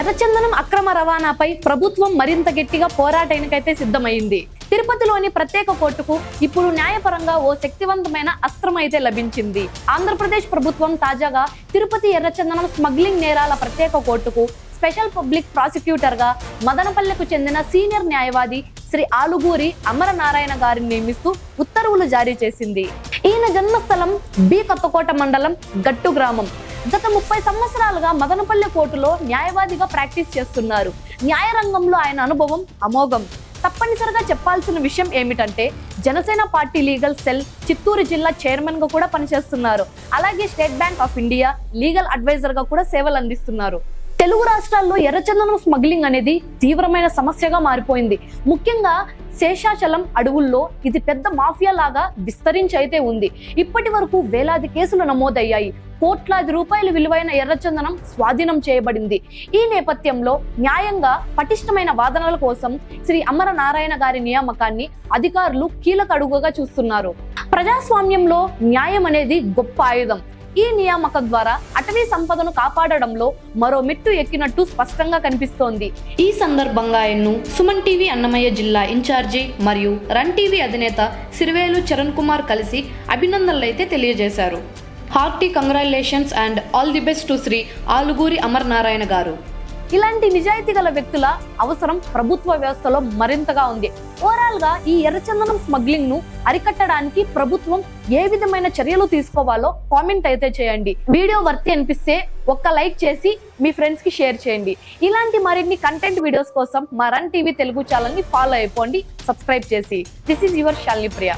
ఎర్రచందనం అక్రమ రవాణాపై ప్రభుత్వం మరింత గట్టిగా పోరాటానికైతే సిద్ధమైంది. తిరుపతిలోని ప్రత్యేక కోర్టుకు ఇప్పుడు న్యాయపరంగా ఓ శక్తివంతమైన అస్త్రం అయితే లభించింది. ఆంధ్రప్రదేశ్ ప్రభుత్వం తాజాగా తిరుపతి ఎర్రచందనం స్మగ్లింగ్ నేరాల ప్రత్యేక కోర్టుకు స్పెషల్ పబ్లిక్ ప్రాసిక్యూటర్ గా మదనపల్లెకు చెందిన సీనియర్ న్యాయవాది శ్రీ ఆలుగూరి అమరనారాయణ గారిని నియమిస్తూ ఉత్తర్వులు జారీ చేసింది. ఈయన జన్మస్థలం బి కొత్తకోట మండలం గట్టు గ్రామం. గత 30 సంవత్సరాలుగా మదనపల్లె కోర్టులో న్యాయవాదిగా ప్రాక్టీస్ చేస్తున్నారు. న్యాయరంగంలో ఆయన అనుభవం అమోఘం. తప్పనిసరిగా చెప్పాల్సిన విషయం ఏమిటంటే Janasena party legal cell Chittoor జిల్లా చైర్మన్ గా కూడా పనిచేస్తున్నారు. అలాగే State Bank of India legal adviser గా కూడా సేవలు అందిస్తున్నారు. తెలుగు రాష్ట్రాల్లో ఎర్రచందనం స్మగ్లింగ్ అనేది తీవ్రమైన సమస్యగా మారిపోయింది. ముఖ్యంగా శేషాచలం అడవుల్లో ఇది పెద్ద మాఫియా లాగా విస్తరించి అయితే ఉంది. ఇప్పటి వరకు వేలాది కేసులు నమోదయ్యాయి. కోట్లాది రూపాయలు విలువైన ఎర్రచందనం స్వాధీనం చేయబడింది. ఈ నేపథ్యంలో న్యాయంగా పటిష్టమైన వాదనల కోసం శ్రీ అమరనారాయణ గారి నియామకాన్ని అధికారులు కీలక అడుగుగా చూస్తున్నారు. ప్రజాస్వామ్యంలో న్యాయం అనేది గొప్ప ఆయుధం. ఈ నియామకం ద్వారా అటవీ సంపదను కాపాడడంలో మరో మెట్టు ఎక్కినట్టు స్పష్టంగా కనిపిస్తోంది. ఈ సందర్భంగా ఆయన్ను సుమన్ టీవీ అన్నమయ్య జిల్లా ఇన్ఛార్జి మరియు రన్ టీవీ అధినేత సిరివేలు చరణ్ కుమార్ కలిసి అభినందనలు అయితే తెలియజేశారు. Hearty congratulations and all the best to Shri Aluguri Amaranarayana garu. ఇలాంటి నిజాయితీ గల వ్యక్తుల అవసరం ప్రభుత్వ వ్యవస్థలో మరింతగా ఉంది. ఓవరాల్ గా ఈ ఎర్రచందనం స్మగ్లింగ్ ను అరికట్టడానికి ప్రభుత్వం ఏ విధమైన చర్యలు తీసుకోవాలో కామెంట్ అయితే చేయండి. వీడియో వర్తి అనిపిస్తే ఒక్క లైక్ చేసి మీ ఫ్రెండ్స్ కి షేర్ చేయండి. ఇలాంటి మరిన్ని కంటెంట్ వీడియోస్ కోసం మా రన్ టీవీ తెలుగు ఛానల్ ని ఫాలో అయిపోండి, సబ్స్క్రైబ్ చేసి. This is your Shalini Priya.